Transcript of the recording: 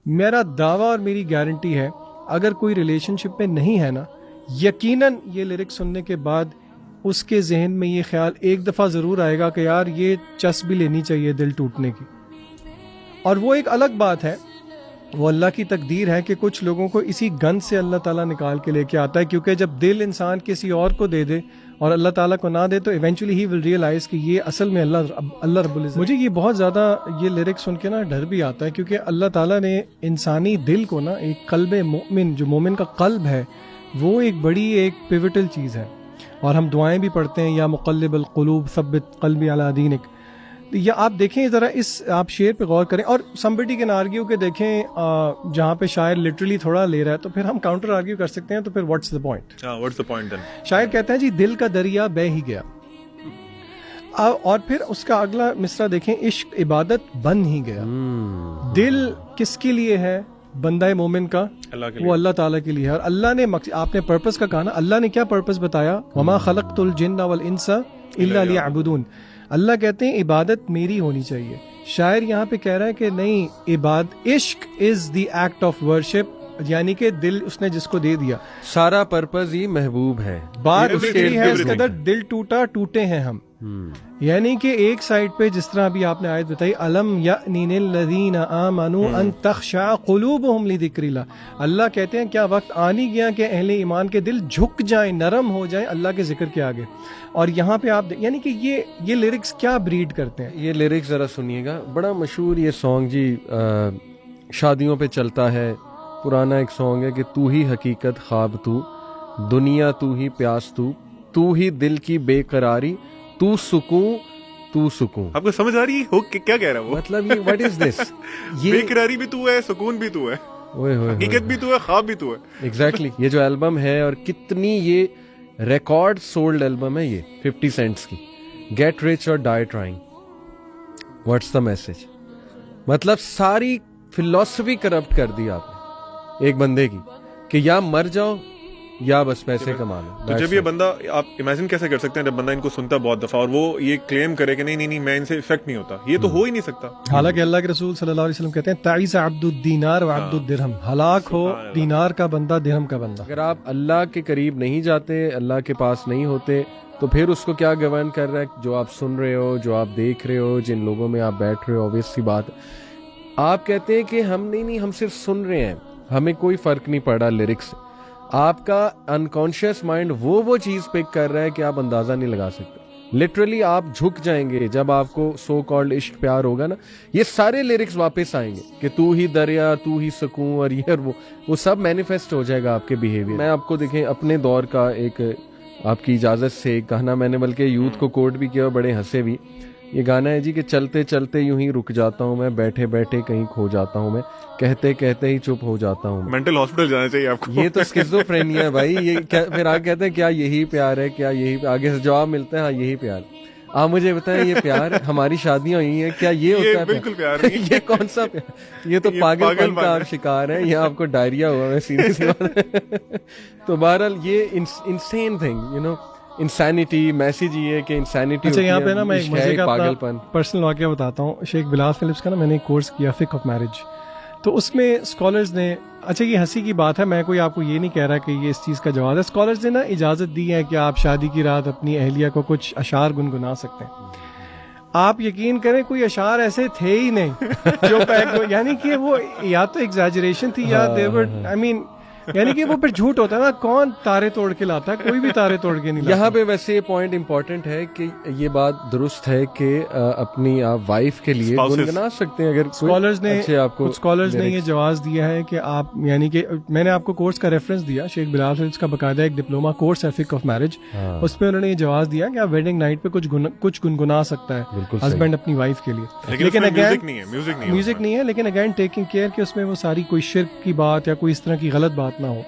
मेरा दावा और मेरी गारंटी है, अगर कोई रिलेशनशिप में नहीं है ना, यकीनन ये लिरिक्स सुनने के बाद उसके जहन में ये ख्याल एक दफ़ा ज़रूर आएगा कि यार ये चस भी लेनी चाहिए दिल टूटने की। और वो एक अलग बात है, वो अल्लाह की तकदीर है कि कुछ लोगों को इसी गन से अल्लाह ताला निकाल के लेके आता है, क्योंकि जब दिल इंसान किसी और को दे दे और अल्लाह ताला को ना दे तो इवेंचुअली ही विल रियलाइज कि ये असल में अल्लाह रब्बुल इज़्ज़त। मुझे ये बहुत ज़्यादा ये लिरिक्स सुन के ना डर भी आता है, क्योंकि अल्लाह ताला ने इंसानी दिल को ना एक कल्ब मोमिन, जो मोमिन का कल्ब है, वो एक बड़ी एक पिवटल चीज़ है। और हम दुआएं भी पढ़ते हैं, या मुक़ल्लिबल क़ुलूब सब्बित क़ल्बी अला दीनिक। या आप देखें ज़रा इस आप शेर पे गौर करें, और समबडी कैन आर्ग्यू के देखें जहाँ पे शायर लिटरली थोड़ा ले रहा है तो फिर हम काउंटर आर्ग्यू कर सकते हैं, तो फिर what's the point. What's the point then? शायर कहते हैं जी, दिल का दरिया बह ही गया। और फिर उसका अगला मिसरा देखें, इश्क इबादत बन ही गया। दिल किसके लिए है? बंदा मोमिन का, वो अल्लाह ताला के लिए है। और अल्लाह ने आपने पर्पस का कहा ना, अल्लाह ने क्या पर्पस बताया? वमा खलक़तुल जिन्ना वल इंसा इल्ला लियअबुदून। अल्लाह कहते हैं इबादत मेरी होनी चाहिए। शायर यहाँ पे कह रहा है कि नहीं, इश्क is the act of worship, यानी कि दिल उसने जिसको दे दिया, सारा पर्पस ही महबूब है। बात उसकी है, इस कदर दिल टूटे हैं हम। यानी कि एक साइड पे जिस तरह अभी आपने आयत बताई, अलम यअनिल लज़ीना आमनू अन तख़शा क़ुलूबुहुम लिज़िक्रिल्लाह। अल्लाह कहते हैं क्या वक्त आ नहीं गया कि अहले ईमान के दिल झुक जाएं, नरम हो जाएं अल्लाह के जिक्र के आगे। और यहाँ पे आप यानी कि ये लिरिक्स क्या ब्रीड करते हैं? ये लिरिक्स जरा सुनिएगा, बड़ा मशहूर ये सॉन्ग जी, शादियों पे चलता है, पुराना एक सॉन्ग है कि तू ही हकीकत ख्वाब तू, दुनिया तू ही प्यास तू ही दिल की बेकरारी, तू सुकून। आपको समझ आ रही है क्या कह रहा है वो? मतलब ये व्हाट इज दिस? ये बेकरारी भी तू है, सुकून भी तू है, हकीकत भी तू है, ख्वाब भी तू है। एग्जैक्टली। ये जो एल्बम है, और कितनी ये रिकॉर्ड सोल्ड एल्बम है ये 50 सेंट्स की, गेट रिच और die trying, what's the message? मतलब सारी फिलॉसफी करप्ट कर दी आपने एक बंदे की, कि या मर जाओ या बस पैसे कमा लो। तो जब ये बंदा, आप इमेजिन कैसे कर सकते हैं जब बंदा इनको सुनता बहुत दफा और वो ये क्लेम करे कि नहीं मैं इनसे इफेक्ट नहीं होता, ये तो हो ही नहीं सकता। हालांकि अल्लाह के रसूल सल्लल्लाहु अलैहि वसल्लम कहते हैं ताइस अब्दुद दीनार व अब्दुद दिरहम, हलाक हो दीनार का बंदा, दिरहम का बंदा। अगर आप अल्लाह के करीब नहीं जाते, अल्लाह के पास नहीं होते, तो फिर उसको क्या गवर्न कर रहा है? जो आप सुन रहे हो, जो आप देख रहे हो, जिन लोगों में आप बैठ रहे हो, ऑब्वियस सी बात। आप कहते हैं कि हम नहीं हम सिर्फ सुन रहे हैं, हमें कोई फर्क नहीं पड़ा लिरिक्स से। आपका अनकॉन्शियस माइंड वो चीज पिक कर रहा है कि आप अंदाजा नहीं लगा सकते। लिटरली आप झुक जाएंगे जब आपको सो कॉल्ड इश्क प्यार होगा ना, ये सारे लिरिक्स वापस आएंगे कि तू ही दरिया, तू ही सुकून, और ये और वो सब मैनिफेस्ट हो जाएगा आपके बिहेवियर। मैं आपको देखें अपने दौर का एक, आपकी इजाजत से एक गाना मैंने बल्कि यूथ को कोट भी किया, बड़े हंसे भी। ये गाना है जी कि चलते चलते यूं ही रुक जाता हूँ मैं, बैठे बैठे कहीं खो जाता हूँ मैं, कहते कहते ही चुप हो जाता हूँ। मेंटल हॉस्पिटल जाना चाहिए आपको। ये तो स्किज़ोफ्रेनिया है भाई। ये फिर आगे कहते हैं क्या यही प्यार है? क्या यही? आगे से जवाब मिलता है हाँ यही प्यार। आप मुझे बताएं, ये प्यार, हमारी शादियां हुई हैं, क्या ये होता है? बिल्कुल प्यार नहीं। ये कौन सा प्यार? ये तो पागलपन का आप शिकार है, या आपको डायरिया हुआ है, सीधी सी बात। तो बहरहाल ये insane thing, you know, insanity message ये है कि इंसैनिटी। अच्छा, यहाँ पे ना मैं एक पागलपन पर्सनल वाकया बताता हूँ। शेख बिलाल फिलिप्स का ना मैंने एक कोर्स किया, फिक ऑफ मैरिज। तो उसमें स्कॉलर्स ने, अच्छा ये हंसी की बात है, मैं कोई आपको ये नहीं कह रहा कि ये इस चीज़ का जवाब है, स्कॉलर्स ने ना इजाज़त दी है कि आप शादी की रात अपनी अहलिया को कुछ अशार गुनगुना सकते हैं। आप यकीन करें कोई अशार ऐसे थे ही नहीं जो यानी कि वो या तो एग्जैजरेशन थी या देवर, आई मीन यानी कि वो फिर झूठ होता है ना, कौन तारे तोड़ के लाता है? कोई भी तारे तोड़ के नहीं लाता। यहाँ पे वैसे ये पॉइंट इम्पोर्टेंट है कि ये बात दुरुस्त है कि अपनी आप वाइफ के लिए गुनगुना सकते हैं। अगर स्कॉलर्स ने आपको स्कॉलर्स ने ये जवाब दिया है कि आप, यानी कि मैंने आपको कोर्स का रेफरेंस दिया, शेख बिलाल फिलिप्स का बकायदा एक डिप्लोमा कोर्स है फिक ऑफ मैरिज, उसमें उन्होंने ये जवाब दिया कि आप वेडिंग नाइट पे कुछ गुनगुना सकता है हस्बैंड अपनी वाइफ के लिए। लेकिन अगेन म्यूजिक नहीं है, लेकिन अगेन टेकिंग केयर कि उसमें वो सारी कोई शिर्क की बात या कोई इस तरह की गलत बात ना हो।